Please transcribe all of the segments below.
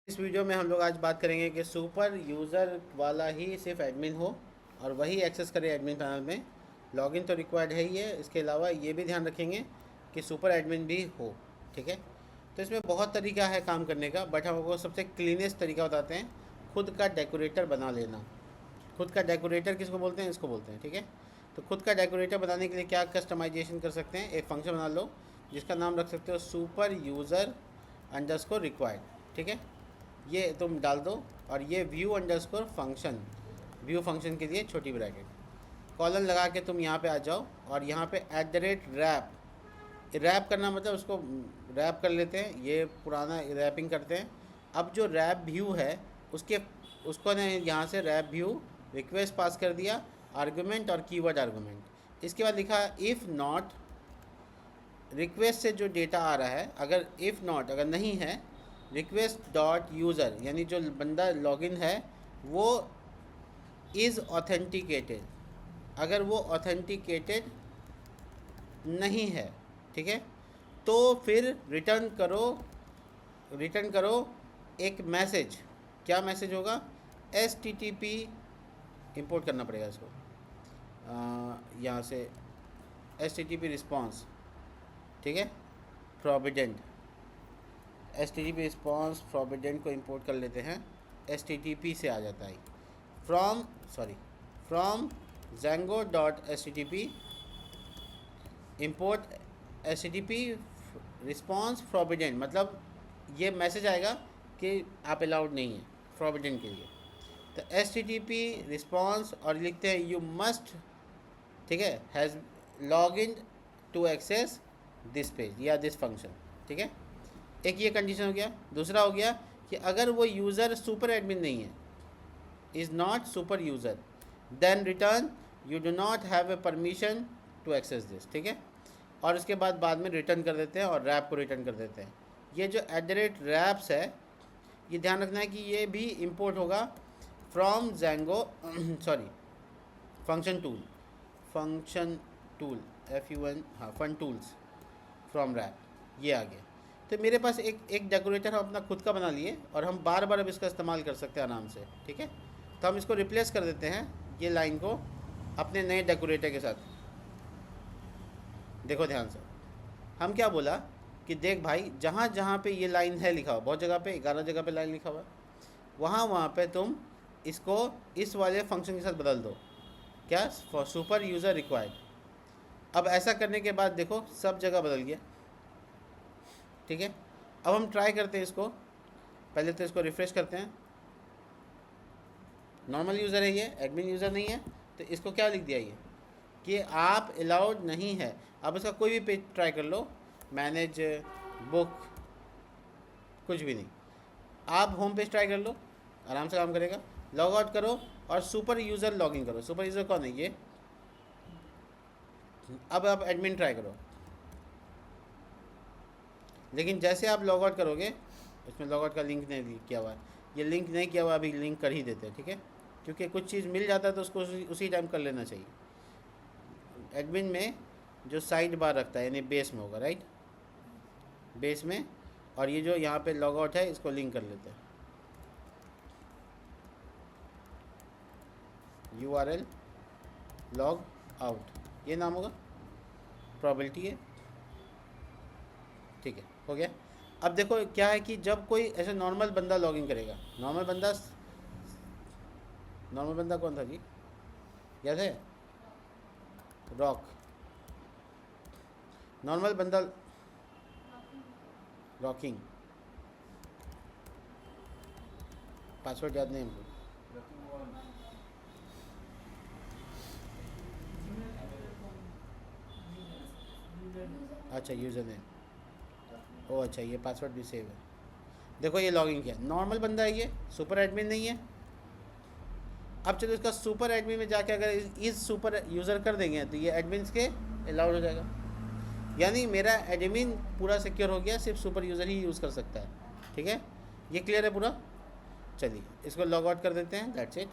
इस वीडियो में हम लोग आज बात करेंगे कि सुपर यूज़र वाला ही सिर्फ एडमिन हो और वही एक्सेस करे एडमिन पैनल में। लॉगिन तो रिक्वायर्ड है ही है, इसके अलावा ये भी ध्यान रखेंगे कि सुपर एडमिन भी हो। ठीक है, तो इसमें बहुत तरीका है काम करने का, बट हम आपको सबसे क्लीनेस्ट तरीका बताते हैं, खुद का डेकोरेटर बना लेना। खुद का डेकोरेटर किसको बोलते हैं? इसको बोलते हैं। ठीक है, तो खुद का डेकोरेटर बनाने के लिए क्या कस्टमाइजेशन कर सकते हैं? एक फंक्शन बना लो जिसका नाम रख सकते हो सुपर यूज़र अंडरस्कोर रिक्वायर्ड। ठीक है, ये तुम डाल दो और ये view underscore function, view function के लिए छोटी ब्रैकेट कॉलन लगा के तुम यहाँ पे आ जाओ और यहाँ पे @रैप। रैप करना मतलब उसको रैप कर लेते हैं, ये पुराना रैपिंग करते हैं। अब जो रैप व्यू है उसको ने यहाँ से रैप व्यू रिक्वेस्ट पास कर दिया, आर्गुमेंट और कीवर्ड आर्गुमेंट। इसके बाद लिखा इफ़ नॉट, रिक्वेस्ट से जो डेटा आ रहा है, अगर इफ़ नॉट अगर नहीं है, रिक्वेस्ट डॉट यूज़र यानी जो बंदा लॉगिन है वो इज़ ऑथेंटिकेटेड, अगर वो ऑथेंटिकेटेड नहीं है, ठीक है, तो फिर रिटर्न करो एक मैसेज। क्या मैसेज होगा? HTTP इंपोर्ट करना पड़ेगा इसको यहाँ से, HTTP रिस्पॉन्स। ठीक है, प्रोविडेंट, HTTP रिस्पॉन्स प्रोविडेंट को इंपोर्ट कर लेते हैं। HTTP से आ जाता है from Django.http import HTTP response provident, मतलब ये मैसेज आएगा कि आप अलाउड नहीं है प्रोविडेंट के लिए। तो HTTP रिस्पॉन्स और लिखते हैं यू मस्ट, ठीक है, has log in to access this page या दिस फंक्शन। ठीक है, एक ये कंडीशन हो गया। दूसरा हो गया कि अगर वो यूज़र सुपर एडमिन नहीं है, is not super user, then return you do not have a permission to access this. ठीक है, और उसके बाद में रिटर्न कर देते हैं और रैप को रिटर्न कर देते हैं। ये जो @रैप्स है, ये ध्यान रखना है कि ये भी इंपोर्ट होगा from Django function tool FUN, हाँ, फन टूल्स फ्रॉम रैप, ये आ गया। तो मेरे पास एक डेकोरेटर हम अपना खुद का बना लिए और हम बार बार अब इसका इस्तेमाल कर सकते हैं आराम से। ठीक है, तो हम इसको रिप्लेस कर देते हैं ये लाइन को अपने नए डेकोरेटर के साथ। देखो ध्यान से, हम क्या बोला कि देख भाई, जहाँ जहाँ पे ये लाइन है लिखा हुआ, बहुत जगह पे 11 जगह पे लाइन लिखा हुआ है, वहाँ पे तुम इसको इस वाले फंक्शन के साथ बदल दो। क्या? For super user required. अब ऐसा करने के बाद देखो सब जगह बदल गया। ठीक है, अब हम ट्राई करते हैं इसको। पहले तो इसको रिफ़्रेश करते हैं। नॉर्मल यूज़र है ये, एडमिन यूज़र नहीं है, तो इसको क्या लिख दिया ये कि आप अलाउड नहीं है। अब इसका कोई भी पेज ट्राई कर लो, मैनेज बुक, कुछ भी नहीं। आप होम पेज ट्राई कर लो, आराम से काम करेगा। लॉग आउट करो और सुपर यूज़र लॉगिन करो। सुपर यूज़र कौन है? ये। अब आप एडमिन ट्राई करो, लेकिन जैसे आप लॉग आउट करोगे, इसमें लॉग आउट का लिंक नहीं किया हुआ है, ये लिंक नहीं किया हुआ, अभी लिंक कर ही देते हैं। ठीक है, क्योंकि कुछ चीज़ मिल जाता है तो उसको उसी टाइम कर लेना चाहिए। एडमिन में जो साइड बार रखता है यानी बेस में होगा, राइट, बेस में, और ये जो यहाँ पे लॉग आउट है इसको लिंक कर लेते हैं। URL लॉग आउट, ये नाम होगा, प्रोबेबिलिटी है। ठीक है, हो गया। अब देखो क्या है कि जब कोई ऐसे नॉर्मल बंदा लॉगिन करेगा, नॉर्मल बंदा कौन था जी? याद है? रॉक। नॉर्मल बंदा रॉकिंग, पासवर्ड याद नहीं हमको। अच्छा, यूज़र नेम, ओ अच्छा, ये पासवर्ड भी सेव है। देखो ये लॉगिन किया, नॉर्मल बंदा है ये, सुपर एडमिन नहीं है। अब चलो इसका सुपर एडमिन में जाके अगर इस सुपर यूज़र कर देंगे तो ये एडमिन के अलाउड हो जाएगा, यानी मेरा एडमिन पूरा सिक्योर हो गया, सिर्फ सुपर यूज़र ही यूज़ कर सकता है। ठीक है, ये क्लियर है पूरा? चलिए इसको लॉग आउट कर देते हैं, दैट्स इट।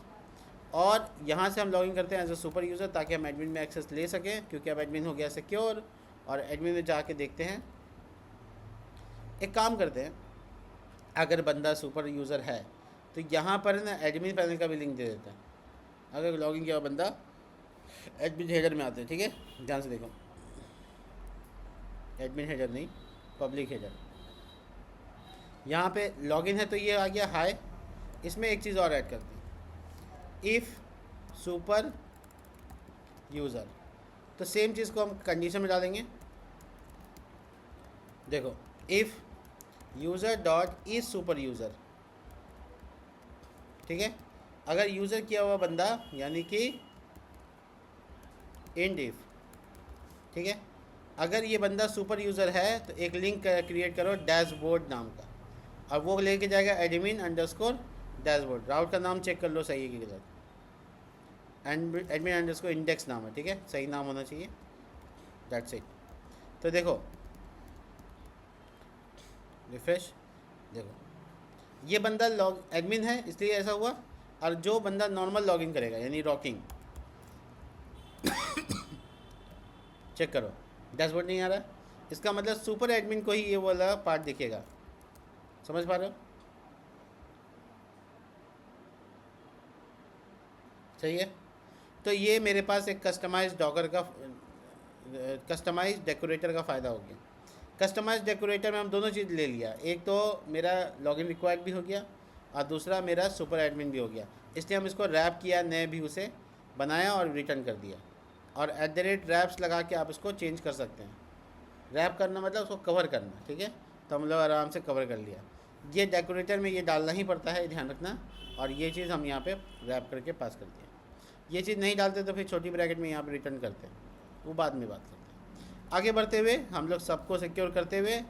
और यहाँ से हम लॉगिन करते हैं एज अ सुपर यूज़र, ताकि हम एडमिन में एक्सेस ले सकें, क्योंकि अब एडमिन हो गया सिक्योर। और एडमिन में जाके देखते हैं, एक काम करते हैं, अगर बंदा सुपर यूज़र है तो यहाँ पर ना एडमिन पैनल का भी लिंक दे देता है। अगर लॉगिन किया हुआ बंदा एडमिन हेडर में आते हैं, ठीक है, ध्यान से देखो, एडमिन हेडर नहीं, पब्लिक हेडर। यहाँ पे लॉगिन है तो ये आ गया हाय। इसमें एक चीज़ और ऐड करते हैं, इफ़ सुपर यूज़र, तो सेम चीज़ को हम कंडीशन में डालेंगे। देखो, if user dot is super user, ठीक है। अगर यूज़र किया हुआ बंदा यानी कि इंड इफ, ठीक है, अगर ये बंदा सुपर यूज़र है तो एक लिंक क्रिएट करो डैशबोर्ड नाम का, और वो लेके जाएगा एडमिन अंडरस्कोर डैशबोर्ड। राउट का नाम चेक कर लो सही है कि गलत, एडमिन अंडरस्कोर इंडेक्स नाम है, ठीक है, सही नाम होना चाहिए, दैट्स इट। तो देखो रिफ्रेश, देखो ये बंदा लॉग एडमिन है इसलिए ऐसा हुआ, और जो बंदा नॉर्मल लॉगिन करेगा यानी रॉकिंग, चेक करो डैशबोर्ड नहीं आ रहा, इसका मतलब सुपर एडमिन को ही ये वाला पार्ट दिखेगा। समझ पा रहे हो? सही है। तो ये मेरे पास एक कस्टमाइज डॉगर का कस्टमाइज डेकोरेटर का फ़ायदा हो गया। कस्टमाइज डेकोरेटर में हम दोनों चीज़ ले लिया, एक तो मेरा लॉगिन रिक्वायर्ड भी हो गया और दूसरा मेरा सुपर एडमिन भी हो गया। इसलिए हम इसको रैप किया, नए व्यू से बनाया और रिटर्न कर दिया। और @रैप्स लगा के आप इसको चेंज कर सकते हैं। रैप करना मतलब उसको कवर करना, ठीक है। तो हम लोग आराम से कवर कर लिया। ये डेकोरेटर में ये डालना ही पड़ता है, ध्यान रखना। और ये चीज़ हम यहाँ पे रैप करके पास कर दिया। ये चीज़ नहीं डालते तो फिर छोटी ब्रैकेट में यहाँ पे रिटर्न करते हैं, वो बाद में बात करते हैं। आगे बढ़ते हुए हम लोग सबको सिक्योर करते हुए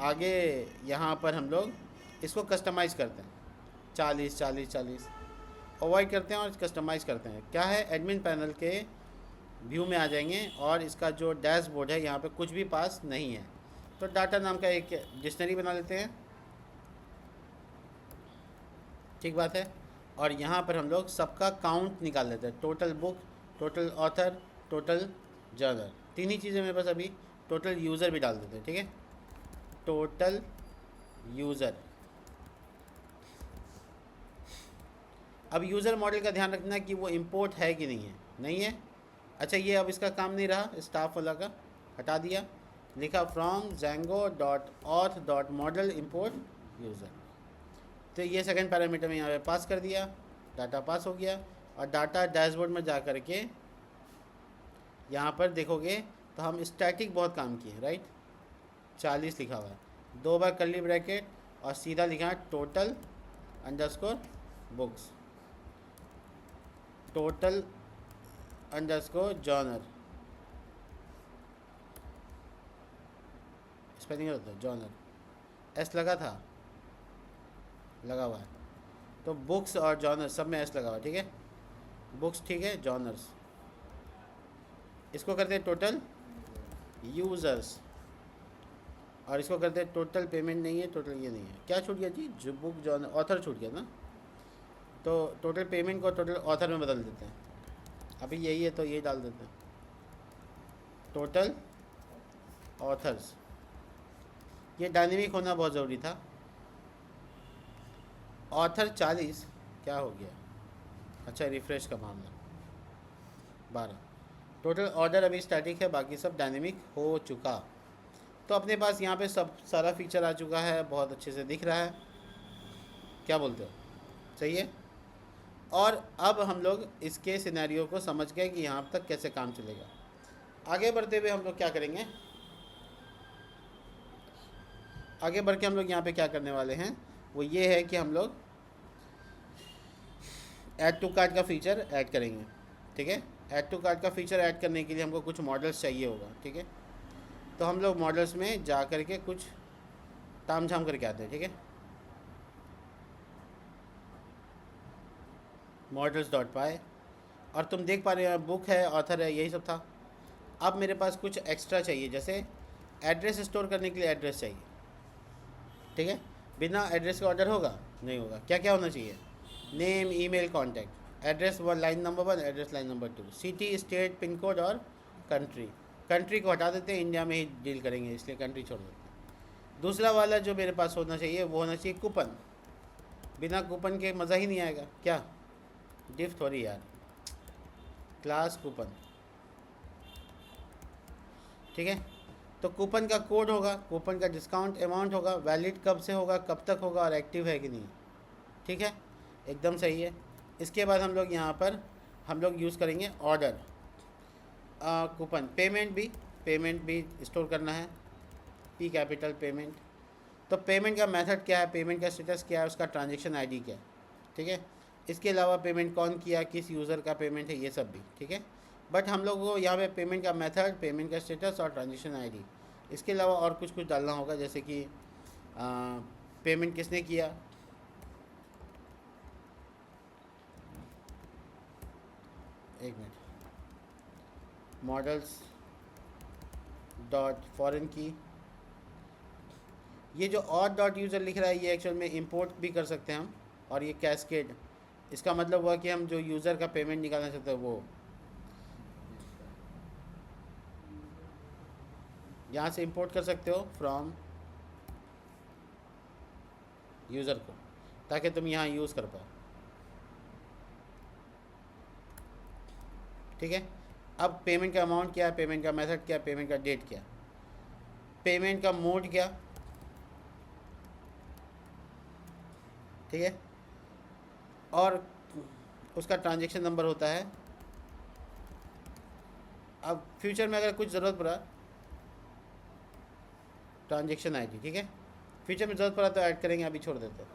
आगे यहाँ पर हम लोग इसको कस्टमाइज़ करते हैं, 40 अवॉइड करते हैं और कस्टमाइज़ करते हैं। क्या है, एडमिन पैनल के व्यू में आ जाएंगे और इसका जो डैशबोर्ड है यहाँ पे कुछ भी पास नहीं है, तो डाटा नाम का एक डिक्शनरी बना लेते हैं, ठीक बात है। और यहाँ पर हम लोग सबका काउंट निकाल लेते हैं, total book, total author, total journal, तीन ही चीज़ें मेरे पास अभी। टोटल यूज़र भी डाल देते हैं, ठीक है, टोटल यूज़र। अब यूज़र मॉडल का ध्यान रखना कि वो इंपोर्ट है कि नहीं है, नहीं है। अच्छा, ये अब इसका काम नहीं रहा, स्टाफ वाला का हटा दिया, लिखा फ्रॉम django.auth.model import यूज़र। तो ये सेकंड पैरामीटर में यहाँ पे पास कर दिया, डाटा पास हो गया। और डाटा डैशबोर्ड में जा कर के यहाँ पर देखोगे तो हम स्टैटिक बहुत काम किए, राइट। 40 लिखा हुआ है, 2 बार कर्ली ब्रैकेट और सीधा लिखा है total underscore books, total underscore genre, spelling होता है जॉनर, एस लगा था, लगा हुआ है, तो बुक्स और जॉनर सब में एस लगा हुआ है, ठीक है। बुक्स ठीक है, जॉनर्स, इसको करते हैं टोटल यूज़र्स, और इसको करते हैं टोटल पेमेंट नहीं है, टोटल ये नहीं है, क्या छूट गया जी, जो बुक जॉनर ऑथर छूट गया ना, तो टोटल पेमेंट को टोटल ऑथर में बदल देते हैं। अभी यही है तो यही डाल देते हैं, टोटल ऑथर्स। ये डायनेमिक होना बहुत ज़रूरी था। ऑथर 40 क्या हो गया, अच्छा रिफ़्रेश का मामला 12। टोटल ऑर्डर अभी स्टैटिक है, बाकी सब डायनेमिक हो चुका। तो अपने पास यहाँ पे सब सारा फीचर आ चुका है, बहुत अच्छे से दिख रहा है, क्या बोलते हो, सही है। और अब हम लोग इसके सिनेरियो को समझ गए कि यहाँ तक कैसे काम चलेगा। आगे बढ़ते हुए हम लोग क्या करेंगे, आगे बढ़ के हम लोग यहाँ पे क्या करने वाले हैं, वो ये है कि हम लोग ऐड टू कार्ट का फीचर ऐड करेंगे, ठीक है। ऐड टू कार्ट का फीचर ऐड करने के लिए हमको कुछ मॉडल्स चाहिए होगा, ठीक है। तो हम लोग मॉडल्स में जा कर के कुछ ताम झाम करके आते हैं, ठीक है। models.py, और तुम देख पा रहे हो बुक है, ऑथर है, यही सब था। अब मेरे पास कुछ एक्स्ट्रा चाहिए, जैसे एड्रेस स्टोर करने के लिए एड्रेस चाहिए, ठीक है। बिना एड्रेस के ऑर्डर होगा नहीं होगा। क्या क्या होना चाहिए, name, email, contact, address line number 1, address line number 2, city, state, pin code और कंट्री। कंट्री को हटा देते हैं, इंडिया में ही डील करेंगे इसलिए कंट्री छोड़ देते हैं। दूसरा वाला जो मेरे पास होना चाहिए वो होना चाहिए कूपन। बिना कूपन के मज़ा ही नहीं आएगा। क्या डिफ थोड़ी यार, क्लास कूपन। ठीक है, तो कूपन का कोड होगा, कूपन का डिस्काउंट अमाउंट होगा, वैलिड कब से होगा, कब तक होगा और एक्टिव है कि नहीं। ठीक है, एकदम सही है। इसके बाद हम लोग यहाँ पर हम लोग यूज़ करेंगे ऑर्डर कूपन। पेमेंट भी स्टोर करना है, पी कैपिटल पेमेंट। तो पेमेंट का मेथड क्या है, पेमेंट का स्टेटस क्या है, उसका ट्रांजेक्शन आईडी क्या है। ठीक है, इसके अलावा पेमेंट कौन किया, किस यूज़र का पेमेंट है, ये सब भी ठीक है। बट हम लोग को यहाँ पे पेमेंट का मेथड, पेमेंट का स्टेटस और ट्रांजेक्शन आईडी, इसके अलावा और कुछ डालना होगा, जैसे कि पेमेंट किसने किया, एक मिनट, मॉडल्स डॉट फॉरेन की। ये जो और डॉट यूज़र लिख रहा है ये एक्चुअल में इंपोर्ट भी कर सकते हैं हम, और ये कैस्केड, इसका मतलब हुआ कि हम जो यूज़र का पेमेंट निकालना चाहते हैं वो यहाँ से इंपोर्ट कर सकते हो फ्रॉम यूज़र को, ताकि तुम यहाँ यूज़ कर पाओ। ठीक है, अब पेमेंट का अमाउंट क्या है, पेमेंट का मेथड क्या है, पेमेंट का डेट क्या, पेमेंट का मोड क्या। ठीक है, और उसका ट्रांजैक्शन नंबर होता है। अब फ्यूचर में अगर कुछ ज़रूरत पड़ा, ट्रांजैक्शन आईडी। ठीक है, फ्यूचर में ज़रूरत पड़ा तो ऐड करेंगे, अभी छोड़ देते हैं।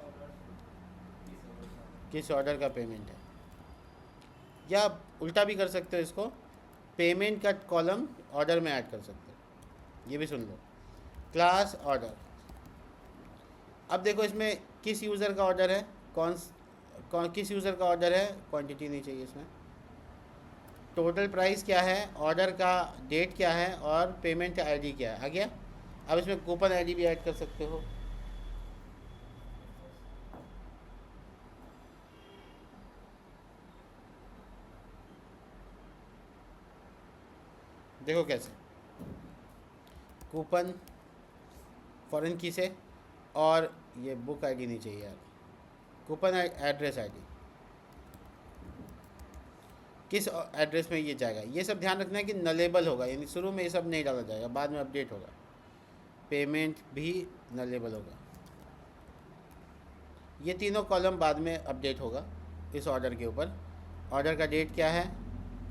किस ऑर्डर का पेमेंट है, या उल्टा भी कर सकते हो इसको, पेमेंट का कॉलम ऑर्डर में ऐड कर सकते हो। ये भी सुन लो, क्लास ऑर्डर। अब देखो इसमें किस यूज़र का ऑर्डर है, कौन किस यूज़र का ऑर्डर है, क्वांटिटी नहीं चाहिए इसमें, टोटल प्राइस क्या है, ऑर्डर का डेट क्या है और पेमेंट आईडी क्या है। आ गया। अब इसमें कूपन आईडी भी ऐड कर सकते हो। देखो कैसे, कूपन फॉरेन की से, और ये बुक आईडी नहीं चाहिए यार, कूपन एड्रेस आईडी, किस एड्रेस में ये जाएगा। ये सब ध्यान रखना है कि नलेबल होगा, यानी शुरू में ये सब नहीं डाला जाएगा, बाद में अपडेट होगा। पेमेंट भी नलेबल होगा, ये तीनों कॉलम बाद में अपडेट होगा इस ऑर्डर के ऊपर। ऑर्डर का डेट क्या है,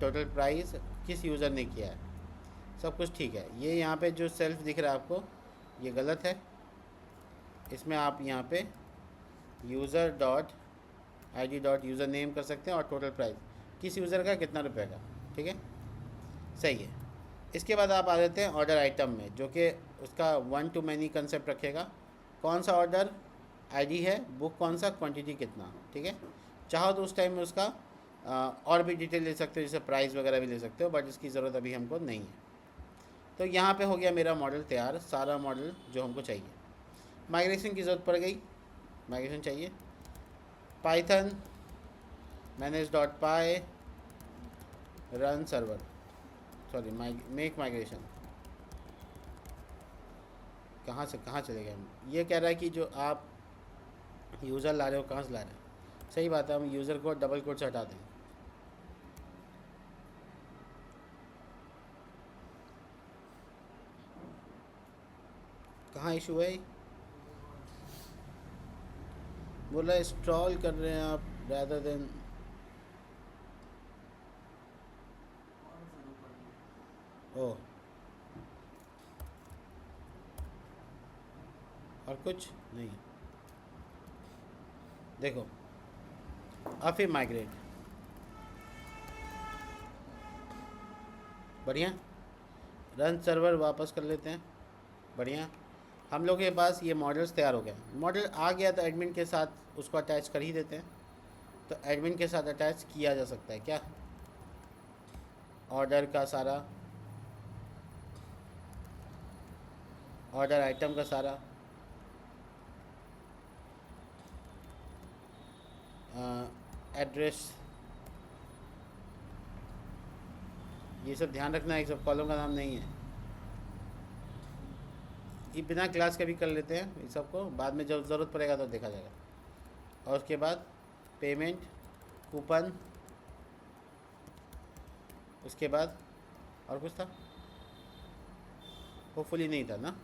टोटल प्राइस, किस यूज़र ने किया है, सब कुछ ठीक है। ये यहाँ पे जो सेल्फ दिख रहा है आपको, ये गलत है। इसमें आप यहाँ पे user dot I dot user name कर सकते हैं, और टोटल प्राइस किस यूज़र का कितना रुपए का। ठीक है, सही है। इसके बाद आप आ जाते हैं ऑर्डर आइटम में, जो कि उसका वन टू मैनी कंसेप्ट रखेगा। कौन सा ऑर्डर आईडी है, बुक कौन सा, क्वांटिटी कितना। ठीक है, चाहो तो उस टाइम में उसका और भी डिटेल ले सकते हो, जैसे प्राइस वगैरह भी ले सकते हो, बट इसकी ज़रूरत अभी हमको नहीं है। तो यहाँ पे हो गया मेरा मॉडल तैयार, सारा मॉडल जो हमको चाहिए। माइग्रेशन की ज़रूरत पड़ गई, माइग्रेशन चाहिए, Python manage.py run server, sorry make migration. कहाँ से कहाँ चले गए, ये कह रहा है कि जो आप यूज़र ला रहे हो कहाँ से ला रहे हो। सही बात है, हम यूज़र को डबल कोड से हटा दें। कहाँ इशू है, बोला इंस्टॉल कर रहे हैं आप रैदर देन, ओ और कुछ नहीं। देखो अब फिर माइग्रेट, बढ़िया, रन सर्वर वापस कर लेते हैं, बढ़िया। हम लोग के पास ये मॉडल्स तैयार हो गए, मॉडल आ गया तो एडमिन के साथ उसको अटैच कर ही देते हैं। तो एडमिन के साथ अटैच किया जा सकता है क्या, ऑर्डर का सारा, ऑर्डर आइटम का सारा, एड्रेस, ये सब ध्यान रखना है, ये सब कॉलम का नाम नहीं है। ये बिना क्लास के भी कर लेते हैं, इस सबको बाद में जब ज़रूरत पड़ेगा तो देखा जाएगा। और उसके बाद पेमेंट कूपन, उसके बाद और कुछ था, होपफुली नहीं था ना,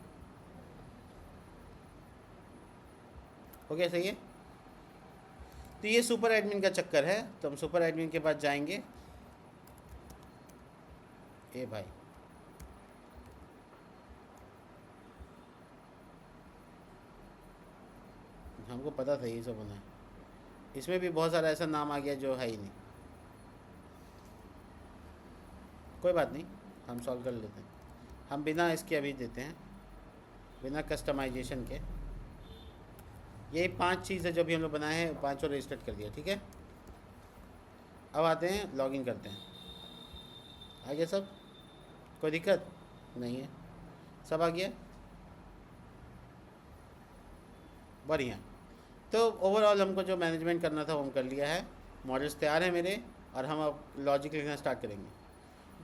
हो गया सही है। तो ये सुपर एडमिन का चक्कर है, तो हम सुपर एडमिन के पास जाएंगे। ए भाई हमको पता था ये सब होना है, इसमें भी बहुत सारा ऐसा नाम आ गया जो है ही नहीं। कोई बात नहीं, हम सॉल्व कर लेते हैं। हम बिना इसके अभी देते हैं, बिना कस्टमाइजेशन के। यही 5 चीज़ है जो भी हम लोग बनाए हैं, 5 और रजिस्टर्ड कर दिया, ठीक है। अब आते हैं लॉगिन करते हैं। आ गया सब, कोई दिक्कत नहीं है, सब आ गया, बढ़िया। तो ओवरऑल हमको जो मैनेजमेंट करना था वो हम कर लिया है, मॉडल्स तैयार हैं मेरे, और हम अब लॉजिक लिखना स्टार्ट करेंगे।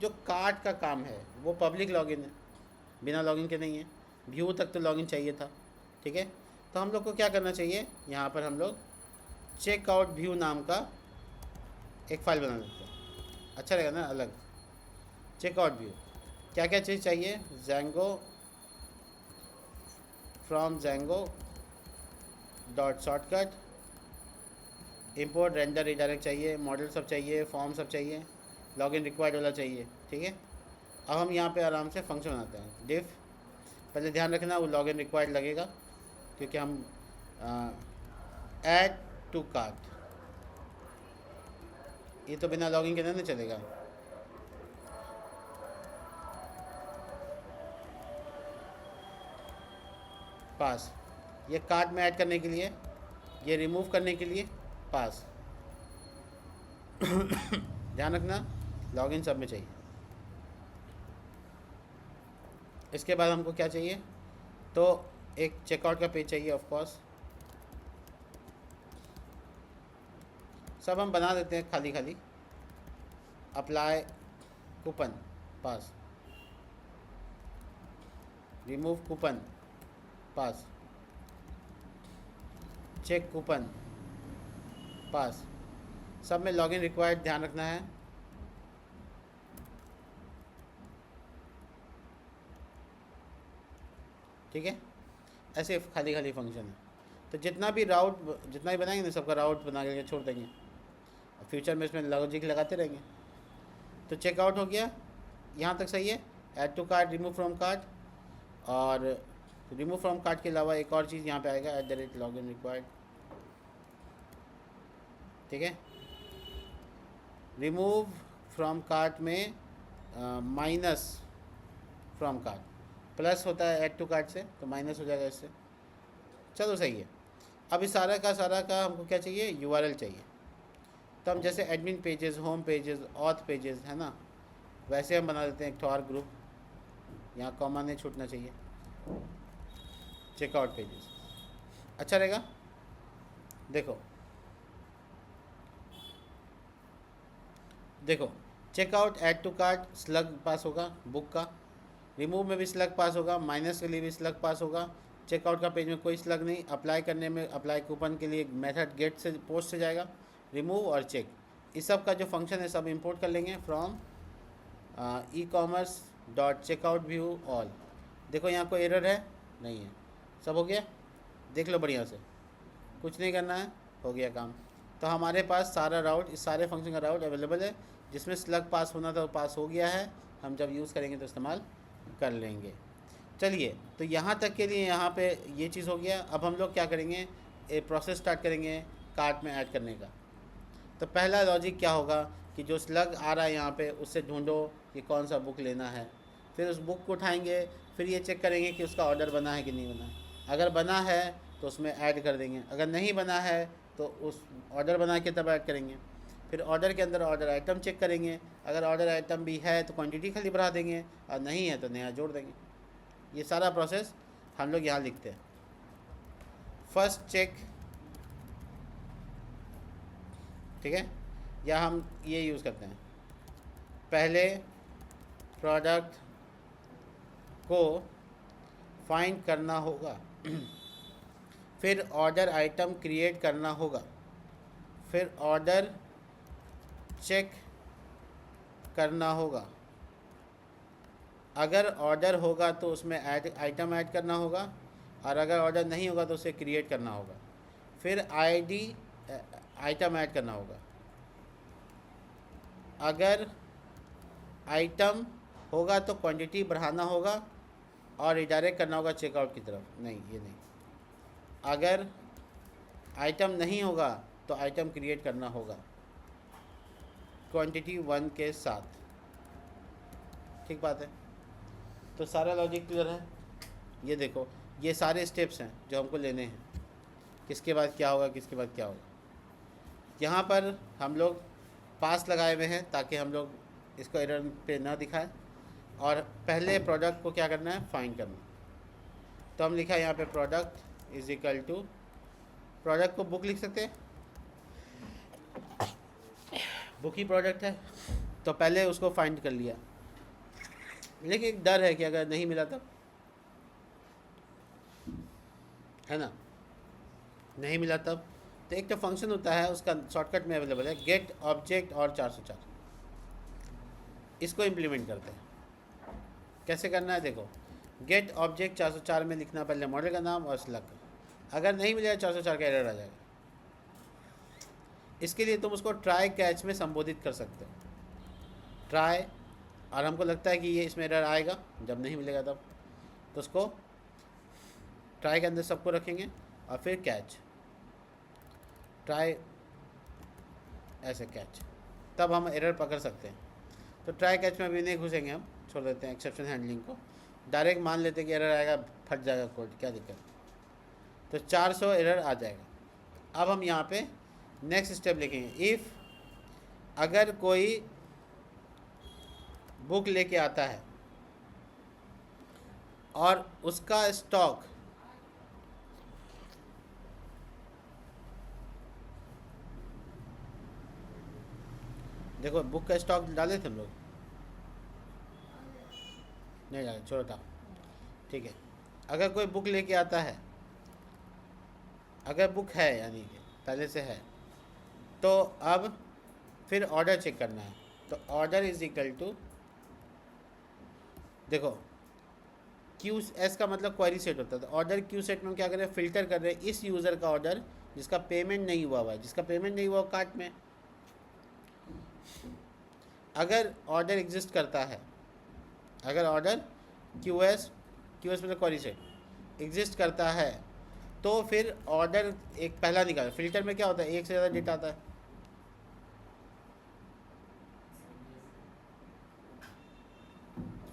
जो कार्ट का काम है वो पब्लिक लॉगिन है, बिना लॉगिन के नहीं है। व्यू तक तो लॉगिन चाहिए था, ठीक है। तो हम लोग को क्या करना चाहिए, यहाँ पर हम लोग चेकआउट व्यू नाम का एक फ़ाइल बना लेते हैं, अच्छा रहेगा ना, अलग। चेकआउट व्यू क्या क्या चीज़ चाहिए, Django from Django dot shortcut, import render redirect चाहिए, मॉडल सब चाहिए, फॉर्म सब चाहिए, लॉगिन रिक्वायर्ड वाला चाहिए, ठीक है। अब हम यहाँ पे आराम से फंक्शन बनाते हैं। डिफ, पहले ध्यान रखना वो लॉगिन रिक्वायर्ड लगेगा, क्योंकि हम ऐड टू कार्ट, ये तो बिना लॉगिन के नहीं चलेगा। पास, ये कार्ट में ऐड करने के लिए, ये रिमूव करने के लिए पास। ध्यान रखना लॉगिन सब में चाहिए। इसके बाद हमको क्या चाहिए, तो एक चेकआउट का पेज चाहिए ऑफ कोर्स। सब हम बना देते हैं खाली खाली। अप्लाई कूपन पास, रिमूव कूपन पास, चेक कूपन पास, सब में लॉगिन रिक्वायर्ड ध्यान रखना है। ठीक है, ऐसे खाली खाली फंक्शन है। तो जितना भी जितना भी बनाएंगे ना, सबका राउट बना के छोड़ देंगे, फ्यूचर में इसमें लॉजिक लगाते रहेंगे। तो चेकआउट हो गया, यहाँ तक सही है। Add to cart, remove from cart, और रिमूव फ्रॉम कार्ट के अलावा एक और चीज़ यहाँ पे आएगा, @login रिक्वायर्ड, ठीक है। रिमूव फ्रॉम कार्ट में माइनस फ्रॉम कार्ट, प्लस होता है ऐड टू कार्ट से, तो माइनस हो जाएगा इससे। चलो सही है। अब इस सारा का हमको क्या चाहिए, URL चाहिए। तो हम जैसे admin pages, home pages, auth pages है ना, वैसे हम बना देते हैं एक और ग्रुप, यहाँ कॉमा नहीं छूटना चाहिए, चेकआउट पेजेस, अच्छा रहेगा। देखो checkout, add to cart slug pass होगा बुक का, रिमूव में भी स्लग पास होगा, माइनस के लिए भी स्लग पास होगा, चेकआउट का पेज में कोई स्लग नहीं, अप्लाई करने में अप्लाई कूपन के लिए मेथड गेट से पोस्ट से जाएगा, रिमूव और चेक, इस सब का जो फंक्शन है सब इंपोर्ट कर लेंगे from e-commerce dot checkout view all. देखो यहाँ कोई एरर है नहीं है, सब हो गया, देख लो बढ़िया से, कुछ नहीं करना है, हो गया काम। तो हमारे पास सारा राउट, इस सारे फंक्शन का राउट अवेलेबल है, जिसमें स्लग पास होना था वो पास हो गया है, हम जब यूज़ करेंगे तो इस्तेमाल कर लेंगे। चलिए, तो यहाँ तक के लिए यहाँ पे ये चीज़ हो गया। अब हम लोग क्या करेंगे, एक प्रोसेस स्टार्ट करेंगे कार्ट में ऐड करने का। तो पहला लॉजिक क्या होगा कि जो स्लग आ रहा है यहाँ पे, उससे ढूंढो कि कौन सा बुक लेना है, फिर उस बुक को उठाएंगे, फिर ये चेक करेंगे कि उसका ऑर्डर बना है कि नहीं बना है। अगर बना है तो उसमें ऐड कर देंगे, अगर नहीं बना है तो उस ऑर्डर बना के तब ऐड करेंगे। फिर ऑर्डर के अंदर ऑर्डर आइटम चेक करेंगे, अगर ऑर्डर आइटम भी है तो क्वांटिटी खाली बढ़ा देंगे, और नहीं है तो नया जोड़ देंगे। ये सारा प्रोसेस हम लोग यहाँ लिखते हैं। फर्स्ट चेक, ठीक है, या हम ये यूज़ करते हैं, पहले प्रोडक्ट को फाइंड करना होगा, फिर ऑर्डर आइटम क्रिएट करना होगा, फिर ऑर्डर चेक करना होगा। अगर ऑर्डर होगा तो उसमें आइटम ऐड करना होगा, और अगर ऑर्डर नहीं होगा तो उसे क्रिएट करना होगा, फिर आईडी आइटम ऐड करना होगा। अगर आइटम होगा तो क्वांटिटी बढ़ाना होगा और रिडायरेक्ट करना होगा चेकआउट की तरफ। नहीं, ये नहीं। अगर आइटम नहीं होगा तो आइटम क्रिएट करना होगा क्वांटिटी 1 के साथ। ठीक बात है। तो सारा लॉजिक क्लियर है। ये देखो, ये सारे स्टेप्स हैं जो हमको लेने हैं, किसके बाद क्या होगा, किसके बाद क्या होगा। यहाँ पर हम लोग पास लगाए हुए हैं ताकि हम लोग इसको एरर पे ना दिखाए, और पहले प्रोडक्ट को क्या करना है, फाइंड करना। तो हम लिखा है यहाँ पे product is equal to, product को बुक लिख सकते हैं, बुक ही प्रोडक्ट है, तो पहले उसको फाइंड कर लिया। लेकिन एक डर है कि अगर नहीं मिला तब, है ना, नहीं मिला तब, तो एक तो फंक्शन होता है उसका शॉर्टकट में अवेलेबल है, गेट ऑब्जेक्ट और 404। इसको इम्प्लीमेंट करते हैं। कैसे करना है देखो, गेट ऑब्जेक्ट 404 में लिखना पहले मॉडल का नाम और सिलेक्ट। अगर नहीं मिलेगा 404 का एरर आ जाएगा। इसके लिए तुम उसको ट्राई कैच में संबोधित कर सकते हो, ट्राई, और हमको लगता है कि ये इसमें एरर आएगा जब नहीं मिलेगा तब, तो उसको ट्राई के अंदर सबको रखेंगे और फिर कैच, ट्राई ऐसे कैच, तब हम एरर पकड़ सकते हैं। तो ट्राई कैच में अभी नहीं घुसेंगे, हम छोड़ देते हैं एक्सेप्शन हैंडलिंग को, डायरेक्ट मान लेते हैं कि एरर आएगा, फट जाएगा कोड, क्या दिक्कत। तो 400 एरर आ जाएगा। अब हम यहाँ पे नेक्स्ट स्टेप लिखेंगे, इफ़ अगर कोई बुक लेके आता है और उसका स्टॉक देखो, बुक का स्टॉक डाले थे हम लोग, नहीं डाले, छोड़ो था, ठीक है। अगर कोई बुक लेके आता है, अगर बुक है यानी कि पहले से है, तो अब फिर ऑर्डर चेक करना है। तो ऑर्डर इज इक्वल टू, देखो क्यू एस का मतलब क्वेरी सेट होता है, तो ऑर्डर क्यू सेट में हम क्या कर रहे हैं, फिल्टर कर रहे हैं इस यूज़र का ऑर्डर जिसका पेमेंट नहीं हुआ है, जिसका पेमेंट नहीं हुआ कार्ट में। अगर ऑर्डर एग्जिस्ट करता है, अगर ऑर्डर क्यू एस मतलब क्वेरी सेट एग्जिस्ट करता है, तो फिर ऑर्डर एक पहला निकाल। फिल्टर में क्या होता है, एक से ज़्यादा डेटा आता है,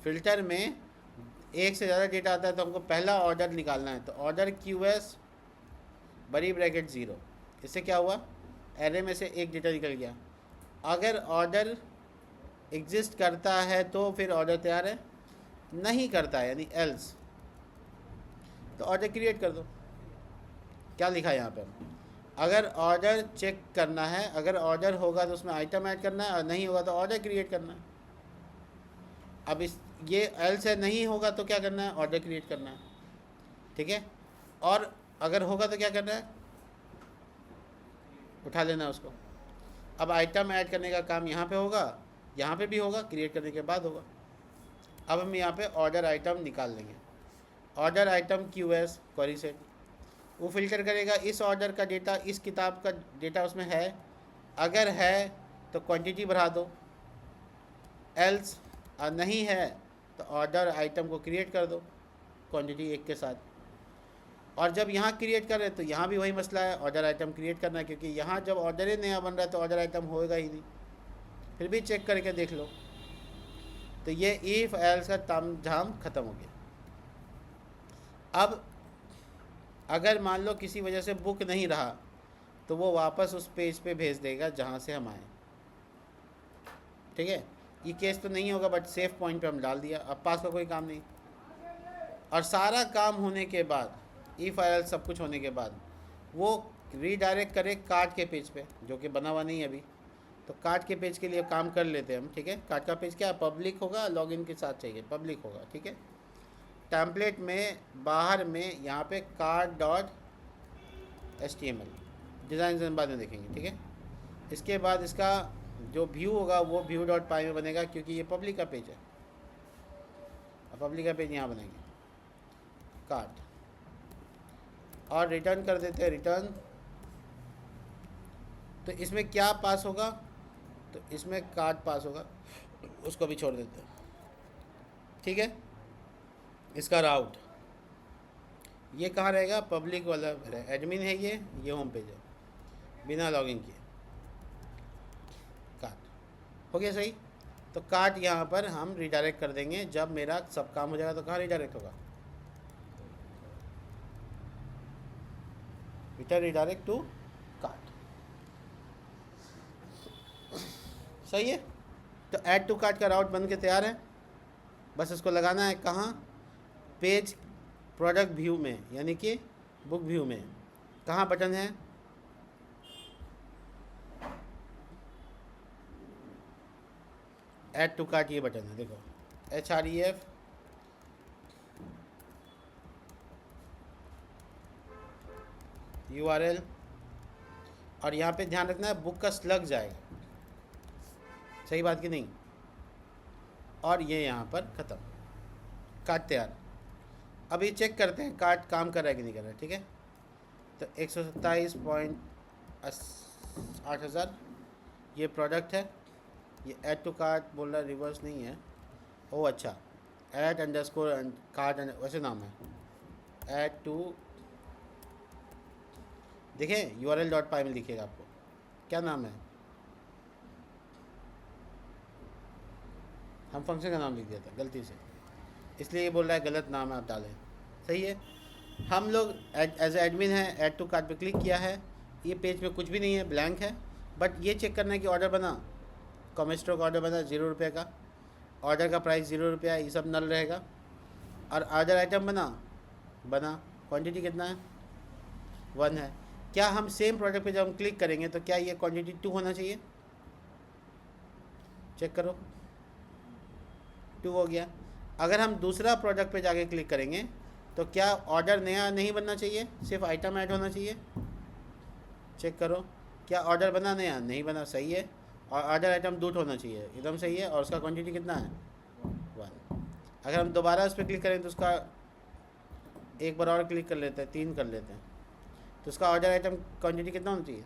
फिल्टर में एक से ज़्यादा डेटा आता है, तो हमको पहला ऑर्डर निकालना है। तो ऑर्डर क्यू एस बड़ी ब्रैकेट 0, इससे क्या हुआ, एरे में से एक डेटा निकल गया। अगर ऑर्डर एग्जिस्ट करता है तो फिर ऑर्डर तैयार है, नहीं करता है यानी एल्स, तो ऑर्डर क्रिएट कर दो। क्या लिखा है यहाँ पर, अगर ऑर्डर चेक करना है, अगर ऑर्डर होगा तो उसमें आइटम ऐड करना है, और नहीं होगा तो ऑर्डर क्रिएट करना है। अब इस ये एल से नहीं होगा तो क्या करना है, ऑर्डर क्रिएट करना है, ठीक है। और अगर होगा तो क्या करना है, उठा लेना है उसको। अब आइटम ऐड करने का काम यहाँ पे होगा, यहाँ पे भी होगा, क्रिएट करने के बाद होगा। अब हम यहाँ पे ऑर्डर आइटम निकाल लेंगे, order item Q S query set, वो फिल्टर करेगा इस ऑर्डर का डेटा, इस किताब का डेटा उसमें है, अगर है तो क्वांटिटी बढ़ा दो, एल्स और नहीं है तो ऑर्डर आइटम को क्रिएट कर दो क्वांटिटी 1 के साथ। और जब यहाँ क्रिएट कर रहे हैं तो यहाँ भी वही मसला है, ऑर्डर आइटम क्रिएट करना है, क्योंकि यहाँ जब ऑर्डर ही नया बन रहा है तो ऑर्डर आइटम होएगा ही नहीं। फिर भी चेक करके देख लो, तो ये इफ़ एल्स का ताम झाम ख़त्म हो गया। अब अगर मान लो किसी वजह से बुक नहीं रहा, तो वो वापस उस पेज पे भेज देगा जहाँ से हम आए, ठीक है। ये केस तो नहीं होगा, बट सेफ पॉइंट पे हम डाल दिया, अब पास का कोई काम नहीं। और सारा काम होने के बाद, इफ एल सब कुछ होने के बाद, वो रीडायरेक्ट करे कार्ट के पेज पे, जो कि बना हुआ नहीं है अभी। तो कार्ट के पेज के लिए काम कर लेते हैं हम, ठीक है। कार्ट का पेज क्या पब्लिक होगा, लॉगिन के साथ चाहिए, पब्लिक होगा, ठीक है। टेम्पलेट में बाहर में यहाँ पे कार्ड डॉट HTML डिज़ाइन बाद में देखेंगे, ठीक है। इसके बाद इसका जो व्यू होगा वो व्यू डॉट पाई में बनेगा, क्योंकि ये पब्लिक का पेज है। अब पब्लिक का पेज यहाँ बनाएंगे कार्ड और रिटर्न कर देते हैं रिटर्न। तो इसमें क्या पास होगा, तो इसमें कार्ड पास होगा, उसको भी छोड़ देते हैं, ठीक है। इसका राउट ये कहाँ रहेगा, पब्लिक वाला एडमिन है, ये होम पेज है, बिना लॉगिन किए कार्ड हो गया सही। तो कार्ड यहाँ पर हम रिडायरेक्ट कर देंगे, जब मेरा सब काम हो जाएगा तो कहाँ रिडायरेक्ट होगा, रिटर्न रिडायरेक्ट टू कार्ड, सही है। तो ऐड टू कार्ड का राउट बन के तैयार है, बस इसको लगाना है कहाँ, पेज प्रोडक्ट व्यू में, यानी कि बुक व्यू में। कहाँ बटन है, ऐड टू कार्ट, ये बटन है देखो, HREF URL, और यहाँ पे ध्यान रखना है बुक का स्लग जाएगा, सही बात की नहीं। और ये यहाँ पर ख़त्म, कार्ड तैयार। अभी चेक करते हैं कार्ड काम कर रहा है कि नहीं कर रहा है, ठीक है। तो 127.8000 ये प्रोडक्ट है, ये ऐड टू कार्ट बोल रहा है, रिवर्स नहीं है। ओह अच्छा, ऐड अंडरस्कोर कार्ड वैसे नाम है, ऐड टू, देखें URL डॉट पाई में लिखिएगा आपको क्या नाम है, हम फंक्शन का नाम लिख दिया था गलती से, इसलिए ये बोल रहा है गलत नाम है, आप डालें, सही है। हम लोग एज एडमिन है, ऐड टू कार्ट पे क्लिक किया है, ये पेज में कुछ भी नहीं है, ब्लैंक है। बट ये चेक करना है कि ऑर्डर बना, कॉमेस्ट्रो का ऑर्डर बना 0 रुपये का, ऑर्डर का प्राइस 0 रुपया, ये सब नल रहेगा। और ऑर्डर आइटम बना, क्वांटिटी कितना है, 1 है। क्या हम सेम प्रोडक्ट पे जब हम क्लिक करेंगे तो क्या ये क्वांटिटी 2 होना चाहिए, चेक करो 2 हो गया। अगर हम दूसरा प्रोडक्ट पे जाके क्लिक करेंगे तो क्या ऑर्डर नया नहीं बनना चाहिए, सिर्फ आइटम ऐड होना चाहिए, चेक करो क्या ऑर्डर बना नया, नहीं बना, सही है। और ऑर्डर आइटम 2 होना चाहिए, एकदम सही है। और उसका क्वांटिटी कितना है, 1। अगर हम दोबारा उस पर क्लिक करें तो उसका एक बार और क्लिक कर लेते हैं, 3 कर लेते हैं, तो उसका ऑर्डर आइटम क्वांटिटी कितना होना चाहिए,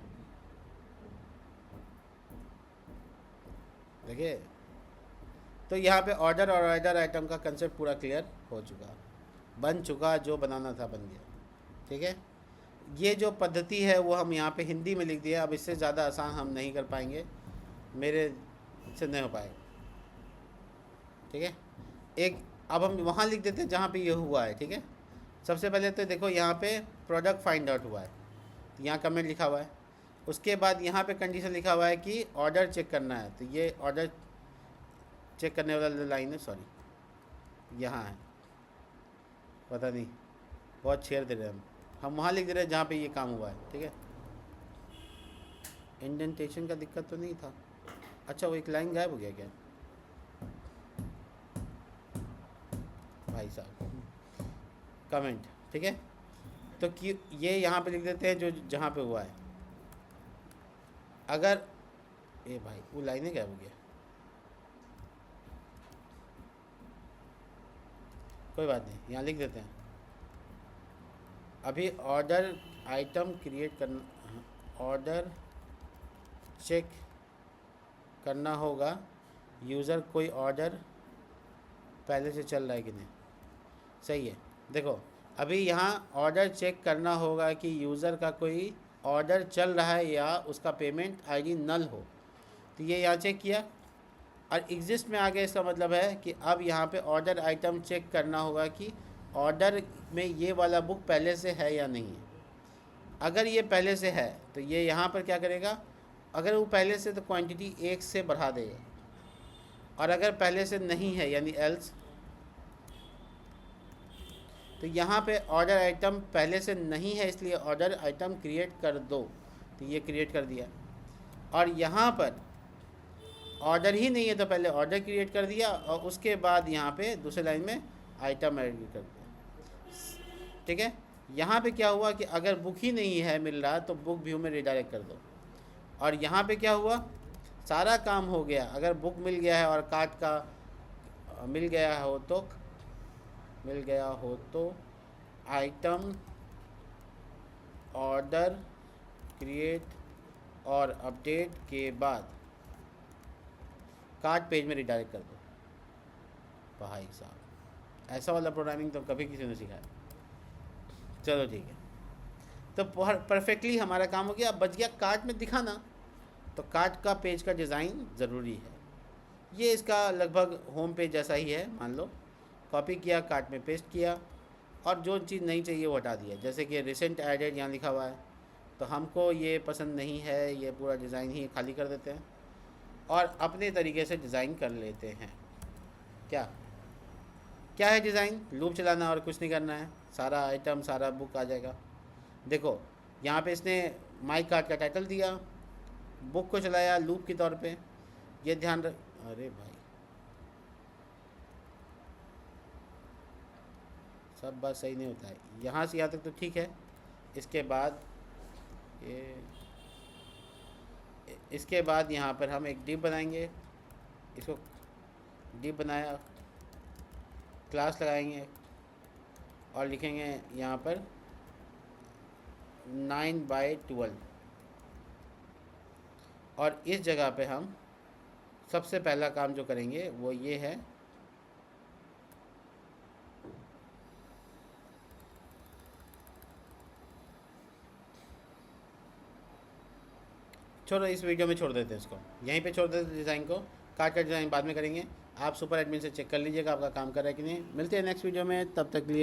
देखिए। तो यहाँ पे ऑर्डर और ऑर्डर आइटम का कंसेप्ट पूरा क्लियर हो चुका, बन चुका, जो बनाना था बन गया, ठीक है। ये जो पद्धति है वो हम यहाँ पे हिंदी में लिख दिया, अब इससे ज़्यादा आसान हम नहीं कर पाएंगे, मेरे से नहीं हो पाएगा, ठीक है। एक अब हम वहाँ लिख देते हैं जहाँ पे ये हुआ है, ठीक है। सबसे पहले तो देखो यहाँ पे प्रोडक्ट फाइंड आउट हुआ है, यहाँ कमेंट लिखा हुआ है, उसके बाद यहाँ पे कंडीशन लिखा हुआ है कि ऑर्डर चेक करना है, तो ये ऑर्डर चेक करने वाला लाइन है, सॉरी यहाँ है, पता नहीं बहुत छेड़ दे रहे हैं हम वहाँ लिख दे रहे हैं जहाँ पे ये काम हुआ है, ठीक है। इंडेंटेशन का दिक्कत तो नहीं था, अच्छा वो एक लाइन गायब हो गया क्या भाई साहब, कमेंट, ठीक है। तो कि ये यहाँ पे लिख देते हैं जो जहाँ पे हुआ है। अगर ए भाई वो लाइनें गायब हो गया, कोई बात नहीं, यहाँ लिख देते हैं। अभी ऑर्डर आइटम क्रिएट करना, ऑर्डर चेक करना होगा यूज़र कोई ऑर्डर पहले से चल रहा है कि नहीं, सही है। देखो अभी यहाँ ऑर्डर चेक करना होगा कि यूज़र का कोई ऑर्डर चल रहा है या उसका पेमेंट आईडी नल हो, तो ये यहाँ चेक किया और एग्जिस्ट में आ गया। इसका मतलब है कि अब यहाँ पे ऑर्डर आइटम चेक करना होगा कि ऑर्डर में ये वाला बुक पहले से है या नहीं है। अगर ये पहले से है तो ये यहाँ पर क्या करेगा, अगर वो पहले से तो क्वांटिटी 1 से बढ़ा देगा, और अगर पहले से नहीं है यानी एल्स, तो यहाँ पे ऑर्डर आइटम पहले से नहीं है इसलिए ऑर्डर आइटम क्रिएट कर दो, तो ये क्रिएट कर दिया। और यहाँ पर ऑर्डर ही नहीं है तो पहले ऑर्डर क्रिएट कर दिया और उसके बाद यहाँ पे दूसरे लाइन में आइटम ऐड करते हैं। ठीक है, यहाँ पे क्या हुआ कि अगर बुक ही नहीं है मिल रहा तो बुक व्यू में रिडायरेक्ट कर दो। और यहाँ पे क्या हुआ, सारा काम हो गया। अगर बुक मिल गया है और कार्ट का मिल गया हो तो आइटम ऑर्डर क्रिएट और अपडेट के बाद कार्ट पेज में रिडायरेक्ट कर दो। भाई साहब, ऐसा वाला प्रोग्रामिंग तो कभी किसी ने सिखाया। चलो ठीक है, तो परफेक्टली हमारा काम हो गया। अब बच गया कार्ट में दिखाना। तो कार्ट का पेज का डिज़ाइन ज़रूरी है। ये इसका लगभग होम पेज जैसा ही है, मान लो। कॉपी किया, कार्ट में पेस्ट किया, और जो चीज़ नहीं चाहिए वो हटा दिया। जैसे कि रिसेंट एडेड यहाँ लिखा हुआ है, तो हमको ये पसंद नहीं है, ये पूरा डिज़ाइन ही खाली कर देते हैं और अपने तरीके से डिज़ाइन कर लेते हैं। क्या क्या है डिज़ाइन? लूप चलाना और कुछ नहीं करना है। सारा आइटम, सारा बुक आ जाएगा। देखो यहाँ पे इसने माई कार्ट का टाइटल दिया, बुक को चलाया लूप के तौर पे। ये ध्यान रख, अरे भाई सब बात सही नहीं होता है। यहाँ से यहाँ तक तो ठीक है। इसके बाद यहाँ पर हम एक डिव बनाएंगे। इसको डिव बनाया, क्लास लगाएंगे और लिखेंगे यहाँ पर 9/12। और इस जगह पे हम सबसे पहला काम जो करेंगे वो ये है, छोड़ो, इस वीडियो में छोड़ देते हैं इसको, यहीं पे छोड़ देते हैं डिज़ाइन को। कार्ट का डिज़ाइन बाद में करेंगे। आप सुपर एडमिन से चेक कर लीजिएगा आपका काम कर रहा है कि नहीं। मिलते हैं नेक्स्ट वीडियो में, तब तक लिए